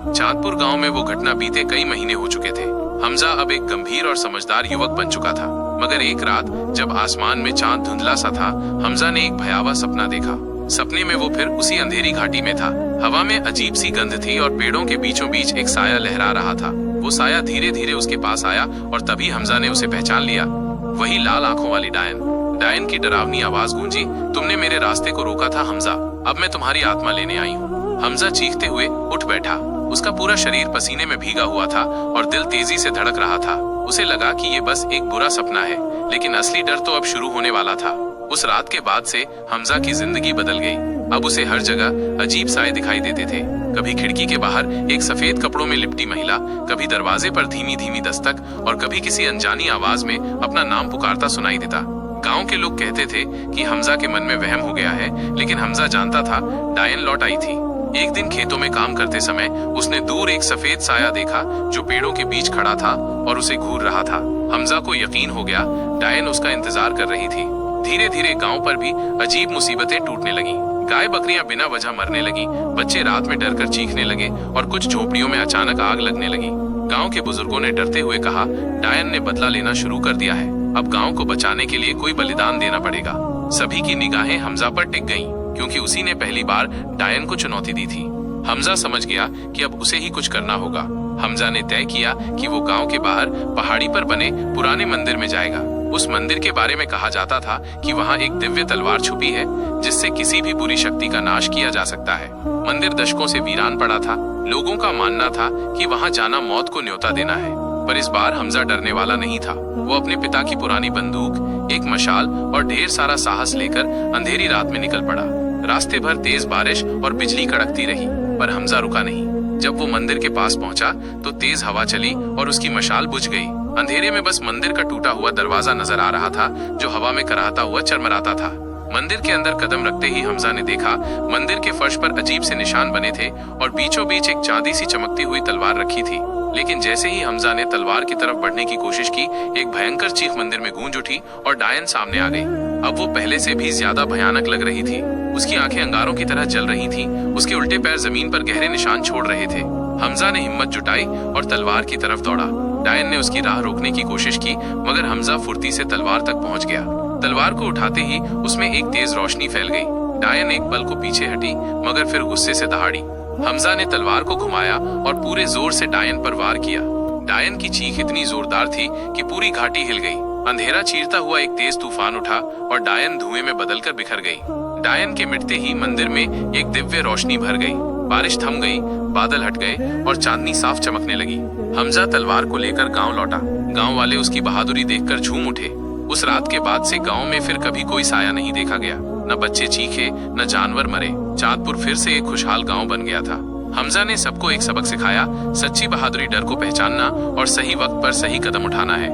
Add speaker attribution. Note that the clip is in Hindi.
Speaker 1: चांदपुर गांव में वो घटना बीते कई महीने हो चुके थे। हमजा अब एक गंभीर और समझदार युवक बन चुका था, मगर एक रात जब आसमान में चांद धुंधला सा था, हमजा ने एक भयावह सपना देखा। सपने में वो फिर उसी अंधेरी घाटी में था। हवा में अजीब सी गंध थी और पेड़ों के बीचों बीच एक साया लहरा रहा था। वो साया धीरे धीरे उसके पास आया और तभी हमजा ने उसे पहचान लिया। वही लाल आंखों वाली डायन। डायन की डरावनी आवाज गूंजी, तुमने मेरे रास्ते को रोका था हमजा, अब मैं तुम्हारी आत्मा लेने आई हूँ। हमजा चीखते हुए उठ बैठा। उसका पूरा शरीर पसीने में भीगा हुआ था और दिल तेजी से धड़क रहा था। उसे लगा कि ये बस एक बुरा सपना है, लेकिन असली डर तो अब शुरू होने वाला था। उस रात के बाद से हमजा की जिंदगी बदल गई। अब उसे हर जगह अजीब साए दिखाई देते थे। कभी खिड़की के बाहर एक सफेद कपड़ों में लिपटी महिला, कभी दरवाजे पर धीमी धीमी दस्तक और कभी किसी अनजानी आवाज में अपना नाम पुकारता सुनाई देता। गांव के लोग कहते थे कि हमजा के मन में वहम हो गया है, लेकिन हमजा जानता था डायन लौट आई थी। एक दिन खेतों में काम करते समय उसने दूर एक सफेद साया देखा जो पेड़ों के बीच खड़ा था और उसे घूर रहा था। हमजा को यकीन हो गया डायन उसका इंतजार कर रही थी। धीरे धीरे गांव पर भी अजीब मुसीबतें टूटने लगी। गाय बकरियां बिना वजह मरने लगी, बच्चे रात में डरकर चीखने लगे और कुछ झोपड़ियों में अचानक आग लगने लगी। गांव के बुजुर्गों ने डरते हुए कहा, डायन ने बदला लेना शुरू कर दिया है, अब गांव को बचाने के लिए कोई बलिदान देना पड़ेगा। सभी की निगाहें हमजा पर टिक गईं, क्योंकि उसी ने पहली बार डायन को चुनौती दी थी। हमजा समझ गया कि अब उसे ही कुछ करना होगा। हमजा ने तय किया कि वो गांव के बाहर पहाड़ी पर बने पुराने मंदिर में जाएगा। उस मंदिर के बारे में कहा जाता था कि वहाँ एक दिव्य तलवार छुपी है जिससे किसी भी बुरी शक्ति का नाश किया जा सकता है। मंदिर दशकों से वीरान पड़ा था। लोगों का मानना था कि वहाँ जाना मौत को न्योता देना है। पर इस बार हमजा डरने वाला नहीं था। वो अपने पिता की पुरानी बंदूक, एक मशाल और ढेर सारा साहस लेकर अंधेरी रात में निकल पड़ा। रास्ते भर तेज बारिश और बिजली कड़कती रही, पर हमजा रुका नहीं। जब वो मंदिर के पास पहुंचा तो तेज हवा चली और उसकी मशाल बुझ गई। अंधेरे में बस मंदिर का टूटा हुआ दरवाजा नजर आ रहा था जो हवा में कराहता हुआ चरमराता था। मंदिर के अंदर कदम रखते ही हमजा ने देखा मंदिर के फर्श पर अजीब से निशान बने थे और बीचों बीच एक चांदी सी चमकती हुई तलवार रखी थी। लेकिन जैसे ही हमजा ने तलवार की तरफ बढ़ने की कोशिश की, एक भयंकर चीख मंदिर में गूंज उठी और डायन सामने आ गई। अब वो पहले से भी ज्यादा भयानक लग रही थी। उसकी आंखें अंगारों की तरह जल रही थीं। उसके उल्टे पैर जमीन पर गहरे निशान छोड़ रहे थे। हमजा ने हिम्मत जुटाई और तलवार की तरफ दौड़ा। डायन ने उसकी राह रोकने की कोशिश की, मगर हमजा फुर्ती से तलवार तक पहुंच गया। तलवार को उठाते ही उसमें एक तेज रोशनी फैल गई। डायन एक पल को पीछे हटी, मगर फिर गुस्से से दहाड़ी। हमजा ने तलवार को घुमाया और पूरे जोर से डायन पर वार किया। डायन की चीख इतनी जोरदार थी कि पूरी घाटी हिल गई। अंधेरा चीरता हुआ एक तेज तूफान उठा और डायन धुएं में बदलकर बिखर गई। डायन के मिटते ही मंदिर में एक दिव्य रोशनी भर गई। बारिश थम गई, बादल हट गए और चांदनी साफ चमकने लगी। हमजा तलवार को लेकर गांव लौटा। गांव वाले उसकी बहादुरी देखकर झूम उठे। उस रात के बाद से गांव में फिर कभी कोई साया नहीं देखा गया। न बच्चे चीखे, न जानवर मरे। चांदपुर फिर से एक खुशहाल गांव बन गया था। हमजा ने सबको एक सबक सिखाया, सच्ची बहादुरी डर को पहचानना और सही वक्त पर सही कदम उठाना है।